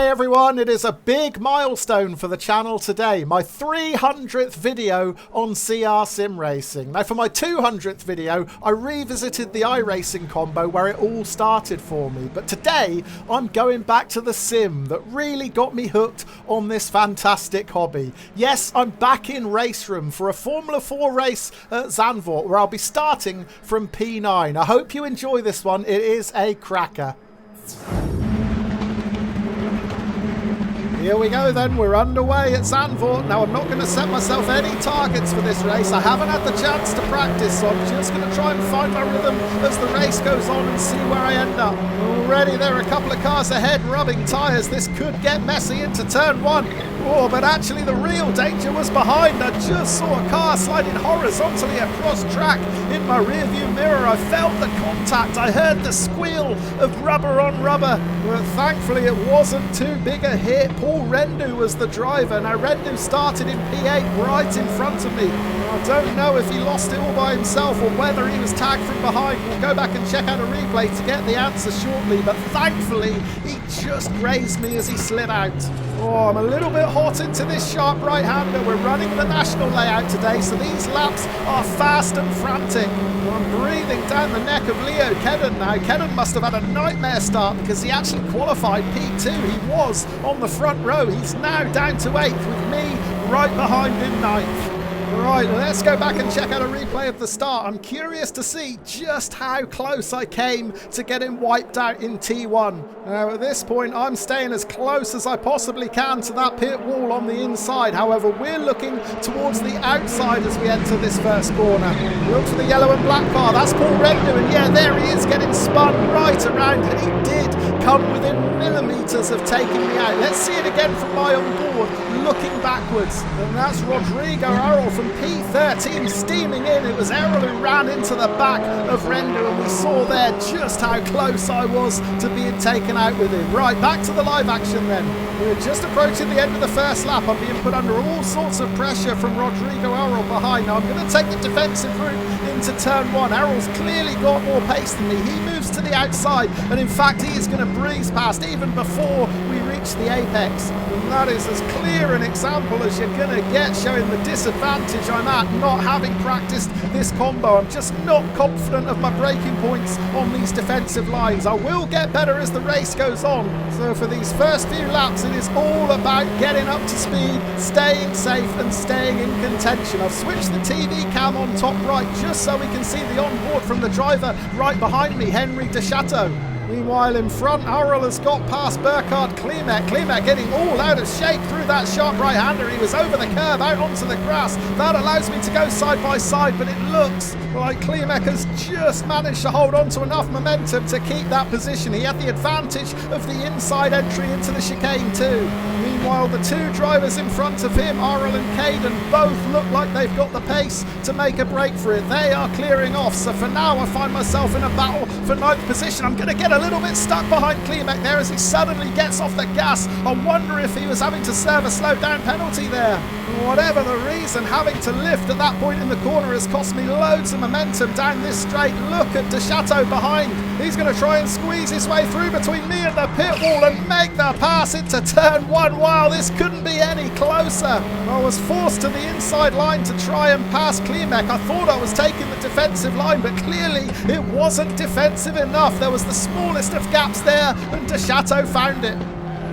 Hi everyone, it is a big milestone for the channel today, my 300th video on CR Sim Racing. Now for my 200th video, I revisited the iRacing combo where it all started for me, but today I'm going back to the sim that really got me hooked on this fantastic hobby. Yes, I'm back in RaceRoom for a Formula 4 race at Zandvoort where I'll be starting from P9. I hope you enjoy this one, it is a cracker. Here we go then, we're underway at Zandvoort. Now I'm not going to set myself any targets for this race. I haven't had the chance to practice, so I'm just going to try and find my rhythm as the race goes on and see where I end up. Already there are a couple of cars ahead rubbing tyres. This could get messy into turn one. Oh, but actually the real danger was behind. I just saw a car sliding horizontally across track in my rearview mirror. I felt the contact. I heard the squeal of rubber on rubber. But thankfully it wasn't too big a hit. Paul Rendu was the driver. Now Rendu started in P8 right in front of me. I don't know if he lost it all by himself or whether he was tagged from behind. We'll go back and check out a replay to get the answer shortly, but thankfully he just grazed me as he slid out. Oh, I'm a little bit hot into this sharp right-hander. We're running the national layout today, so these laps are fast and frantic. I'm breathing down the neck of Leo Kedden now. Kedden must have had a nightmare start because he actually qualified P2. He was on the front row. He's now down to 8th with me right behind in 9th. Right, let's go back and check out a replay of the start. I'm curious to see just how close I came to getting wiped out in T1. Now at this point I'm staying as close as I possibly can to that pit wall on the inside. However, we're looking towards the outside as we enter this first corner. Look for the yellow and black car, that's Paul Rendu, and yeah, there he is getting spun right around, and he did come within millimetres of taking me out. Let's see it again from my onboard, looking backwards. And that's Rodrigo Errol from P13 steaming in. It was Errol who ran into the back of Rendu, and we saw there just how close I was to being taken out with him. Right, back to the live action then. We're just approaching the end of the first lap. I'm being put under all sorts of pressure from Rodrigo Errol behind. Now I'm going to take the defensive route into turn one. Errol's clearly got more pace than me. He moves to the outside, and in fact he is going to breeze past even before we reach the apex. And that is as clear an example as you're going to get, showing the disadvantage I'm at not having practiced this combo. I'm just not confident of my braking points on these defensive lines. I will get better as the race goes on. So for these first few laps it is all about getting up to speed, staying safe and staying in contention. I've switched the TV cam on top right just so we can see the onboard from the driver right behind me, Henry De Chateau. Meanwhile in front, Errol has got past Burkhard Klimek. Klimek getting all out of shape through that sharp right-hander. He was over the curve, out onto the grass. That allows me to go side by side, but it looks like Klimek has just managed to hold on to enough momentum to keep that position. He had the advantage of the inside entry into the chicane too. Meanwhile, the two drivers in front of him, Errol and Caden, both look like they've got the pace to make a break for it. They are clearing off, so for now I find myself in a battle for 9th position. I'm going to get a little bit stuck behind Klimek there as he suddenly gets off the gas. I wonder if he was having to serve a slow down penalty there. Whatever the reason, having to lift at that point in the corner has cost me loads of momentum down this straight. Look at De Chateau behind. He's going to try and squeeze his way through between me and the pit wall and make the pass into turn one. Wow, this couldn't be any closer. I was forced to the inside line to try and pass Klimek. I thought I was taking the defensive line, but clearly it wasn't defensive enough. There was the smallest of gaps there, and De Chateau found it.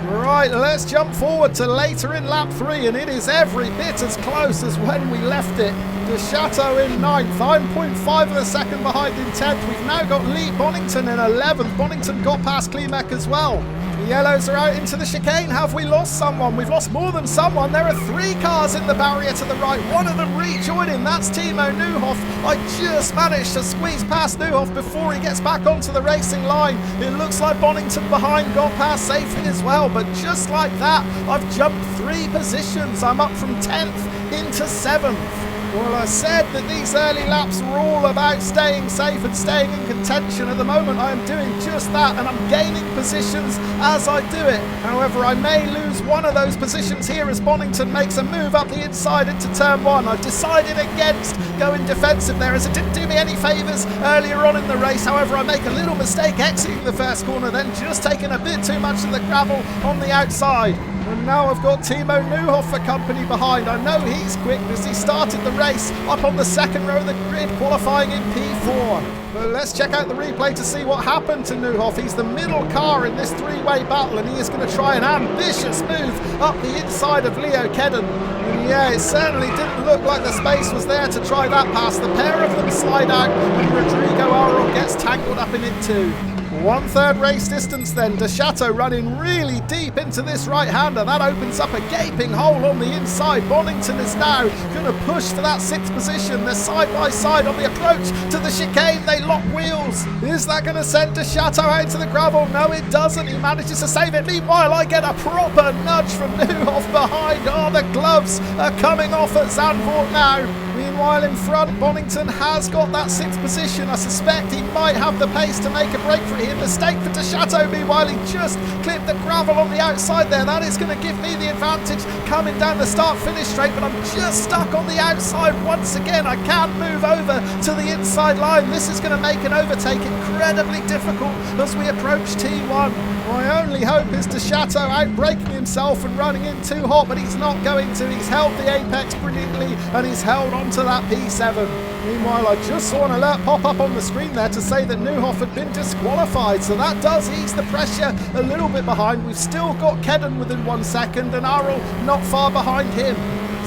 Right, let's jump forward to later in lap 3, and it is every bit as close as when we left it. De Chateau in 9th, I'm 0.5 of a second behind in 10th. We've now got Lee Bonington in 11th. Bonington got past Klimek as well. The yellows are out into the chicane. Have we lost someone? We've lost more than someone. There are 3 cars in the barrier to the right. One of them rejoining. That's Timo Neuhoff. I just managed to squeeze past Neuhoff before he gets back onto the racing line. It looks like Bonington behind got past safely as well. But just like that, I've jumped 3 positions. I'm up from 10th into 7th. Well, I said that these early laps were all about staying safe and staying in contention. At the moment, I am doing just that, and I'm gaining positions as I do it. However, I may lose one of those positions here as Bonington makes a move up the inside into turn one. I've decided against going defensive there, as it didn't do me any favours earlier on in the race. However, I make a little mistake exiting the first corner, then just taking a bit too much of the gravel on the outside. And now I've got Timo Neuhoff for company behind. I know he's quick because he started the race up on the second row of the grid, qualifying in P4. But let's check out the replay to see what happened to Neuhoff. He's the middle car in this three-way battle, and he is going to try an ambitious move up the inside of Leo Kedden. And yeah, it certainly didn't look like the space was there to try that pass. The pair of them slide out, and Rodrigo Arrol gets tangled up in it too. 1/3 race distance then. De Chateau running really deep into this right-hander. That opens up a gaping hole on the inside. Bonington is now going to push for that 6th position. They're side by side on the approach to the chicane. They lock wheels. Is that going to send De Chateau out to the gravel? No, it doesn't. He manages to save it. Meanwhile, I get a proper nudge from Neuhoff behind. Oh, the gloves are coming off at Zandvoort now. Meanwhile, in front, Bonington has got that 6th position. I suspect he might have the pace to make a break for it. Mistake for De Chateau. Meanwhile, he just clipped the gravel on the outside there. That is going to give me the advantage coming down the start-finish straight, but I'm just stuck on the outside once again. I can't move over to the inside line. This is going to make an overtake incredibly difficult as we approach T1. My only hope is De Chateau outbraking himself and running in too hot, but he's not going to. He's held the apex brilliantly, and he's held onto that P7. Meanwhile, I just saw an alert pop up on the screen there to say that Neuhoff had been disqualified, so that does ease the pressure a little bit behind. We've still got Kedden within 1 second and Arrol not far behind him.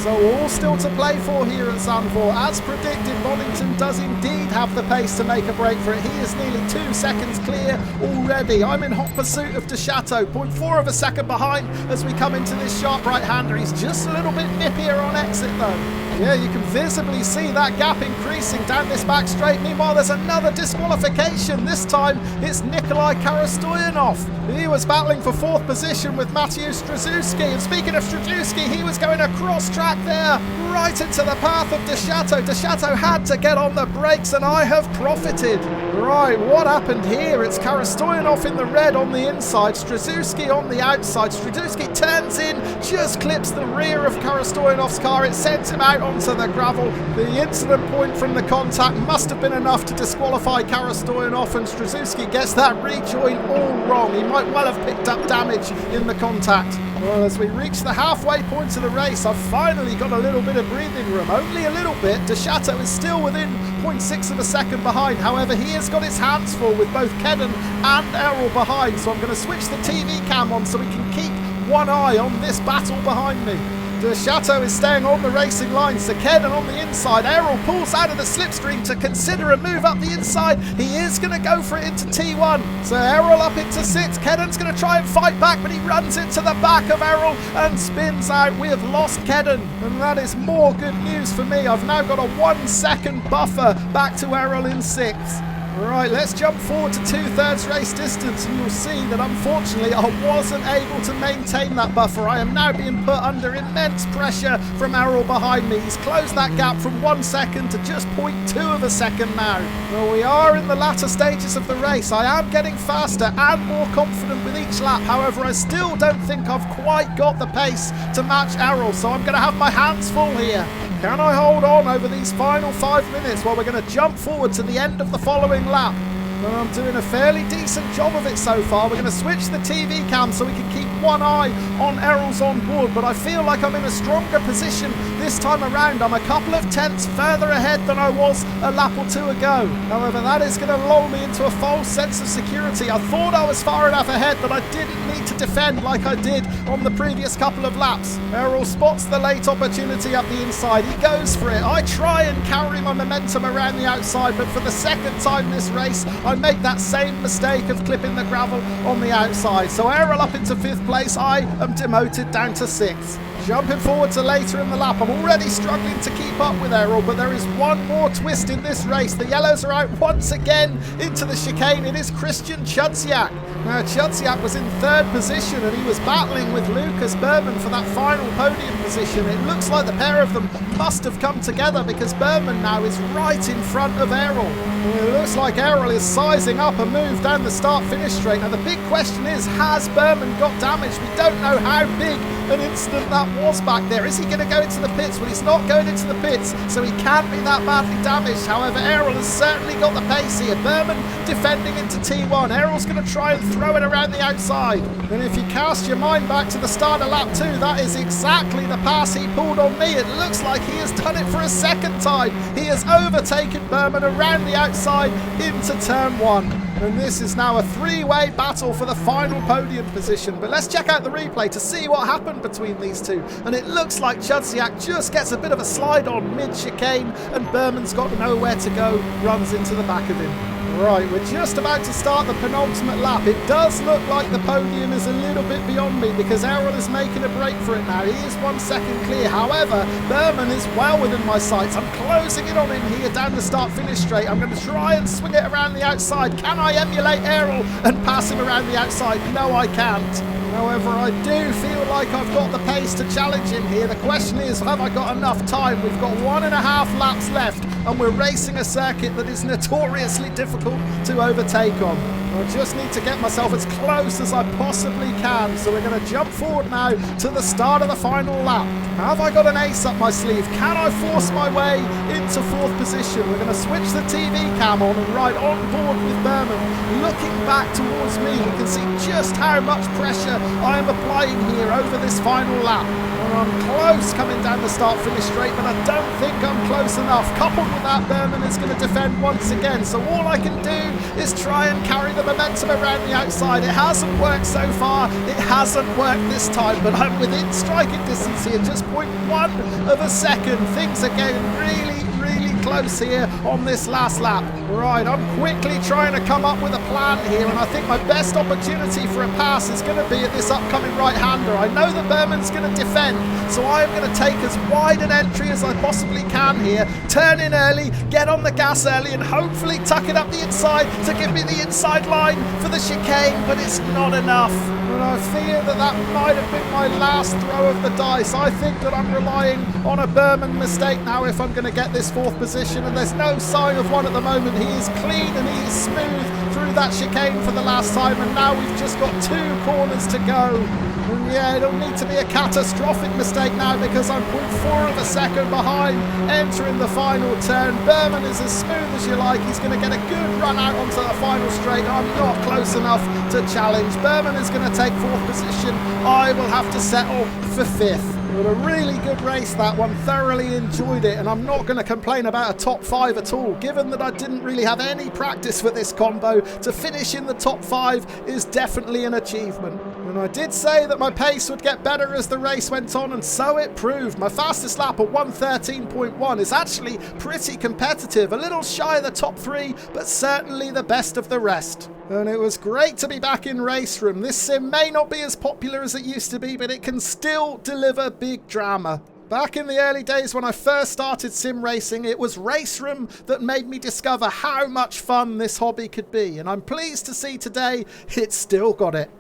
So all still to play for here at Zandvoort. As predicted, Bonington does indeed have the pace to make a break for it. He is nearly 2 seconds clear already. I'm in hot pursuit of De Chateau, 0.4 of a second behind as we come into this sharp right-hander. He's just a little bit nippier on exit though. Yeah, you can visibly see that gap increasing down this back straight. Meanwhile, there's another disqualification. This time, it's Nikolai Karastoyanov. He was battling for 4th position with Mateusz Strzelecki. And speaking of Strzelecki, he was going across track there, right into the path of De Chateau. De Chateau had to get on the brakes, and I have profited. Right, what happened here? It's Karastoyanov in the red on the inside, Strzelecki on the outside. Strzelecki turns in, just clips the rear of Karastoyanov's car. It sends him out onto the gravel. The incident point from the contact must have been enough to disqualify Karastoyanov, and Strzelecki gets that rejoin all wrong. He might well have picked up damage in the contact. Well, as we reach the halfway point of the race, I've finally got a little bit of breathing room. Only a little bit. De Chateau is still within 0.6 of a second behind. However, he has got his hands full with both Kedden and Arrol behind. So I'm going to switch the TV cam on so we can keep one eye on this battle behind me. De Chateau is staying on the racing line, so Kedden on the inside. Arrol pulls out of the slipstream to consider a move up the inside. He is going to go for it into T1. So Arrol up into 6th. Kedden's going to try and fight back, but he runs into the back of Arrol and spins out. We have lost Kedden, and that is more good news for me. I've now got a 1 second buffer back to Arrol in 6th. Right, let's jump forward to 2/3 race distance, and you'll see that unfortunately I wasn't able to maintain that buffer. I am now being put under immense pressure from Arrol behind me. He's closed that gap from 1 second to just 0.2 of a second now. Well, we are in the latter stages of the race. I am getting faster and more confident with each lap. However, I still don't think I've quite got the pace to match Arrol, so I'm going to have my hands full here. Can I hold on over these final 5 minutes while we're going to jump forward to the end of the following lap? Well, I'm doing a fairly decent job of it so far. We're going to switch the TV cam so we can keep one eye on Arrol's on board, but I feel like I'm in a stronger position this time around. I'm a couple of tenths further ahead than I was a lap or two ago. However, that is going to lull me into a false sense of security. I thought I was far enough ahead that I didn't need to defend like I did on the previous couple of laps. Arrol spots the late opportunity up the inside. He goes for it. I try and carry my momentum around the outside, but for the second time this race, I make that same mistake of clipping the gravel on the outside. So Arrol up into 5th place. I am demoted down to 6th. Jumping forward to later in the lap. I'm already struggling to keep up with Errol, but there is one more twist in this race. The yellows are out once again into the chicane. It is Christian Chudziak. Now, Chudziak was in 3rd position and he was battling with Lucas Berman for that final podium position. It looks like the pair of them must have come together because Berman now is right in front of Errol. It looks like Errol is sizing up a move down the start-finish straight. Now, the big question is, has Berman got damage? We don't know how big an incident that was back there. Is he going to go into the pits? Well, he's not going into the pits, so he can't be that badly damaged. However, Errol has certainly got the pace here. Berman defending into T1. Errol's going to try and throw it around the outside. And if you cast your mind back to the start of lap 2, that is exactly the pass he pulled on me. It looks like he has done it for a second time. He has overtaken Berman around the outside into turn 1. And this is now a 3-way battle for the final podium position. But let's check out the replay to see what happened between these two. And it looks like Chudziak just gets a bit of a slide on mid-chicane and Berman's got nowhere to go, runs into the back of him. Right, we're just about to start the penultimate lap. It does look like the podium is a little bit beyond me because Errol is making a break for it now. He is 1 second clear. However, Berman is well within my sights. I'm closing in on him here down the start-finish straight. I'm going to try and swing it around the outside. Can I emulate Errol and pass him around the outside? No, I can't. However, I do feel like I've got the pace to challenge him here. The question is, have I got enough time? We've got 1.5 laps left and we're racing a circuit that is notoriously difficult to overtake on. I just need to get myself as close as I possibly can. So we're going to jump forward now to the start of the final lap. Have I got an ace up my sleeve? Can I force my way into 4th position? We're going to switch the TV cam on and ride on board with Berman. Looking back towards me, we can see just how much pressure I am applying here over this final lap. I'm close coming down the start-finish straight, but I don't think I'm close enough. Coupled with that, Berman is going to defend once again. So all I can do is try and carry the momentum around the outside. It hasn't worked so far. It hasn't worked this time, but I'm within striking distance here. Just 0.1 of a second. Things are getting really close here on this last lap. Right, I'm quickly trying to come up with a plan here, and I think my best opportunity for a pass is going to be at this upcoming right-hander. I know that Berman's going to defend, so I'm going to take as wide an entry as I possibly can here, turn in early, get on the gas early, and hopefully tuck it up the inside to give me the inside line for the chicane, but it's not enough. And I fear that that might have been my last throw of the dice. I think that I'm relying on a Berman mistake now if I'm going to get this 4th position, and there's no sign of one at the moment. He is clean and he is smooth through that chicane for the last time, and now we've just got 2 corners to go. And yeah, it'll need to be a catastrophic mistake now because I'm 0.4 of a second behind entering the final turn. Berman is as smooth as you like. He's going to get a good run out onto the final straight. I'm not close enough to challenge. Berman is going to take 4th position. I will have to settle for 5th. But a really good race, that one. Thoroughly enjoyed it, and I'm not going to complain about a top 5 at all. Given that I didn't really have any practice for this combo, to finish in the top 5 is definitely an achievement. And I did say that my pace would get better as the race went on, and so it proved. My fastest lap at 1:13.1 is actually pretty competitive. A little shy of the top 3, but certainly the best of the rest. And it was great to be back in RaceRoom. This sim may not be as popular as it used to be, but it can still deliver big drama. Back in the early days when I first started sim racing, it was RaceRoom that made me discover how much fun this hobby could be. And I'm pleased to see today it's still got it.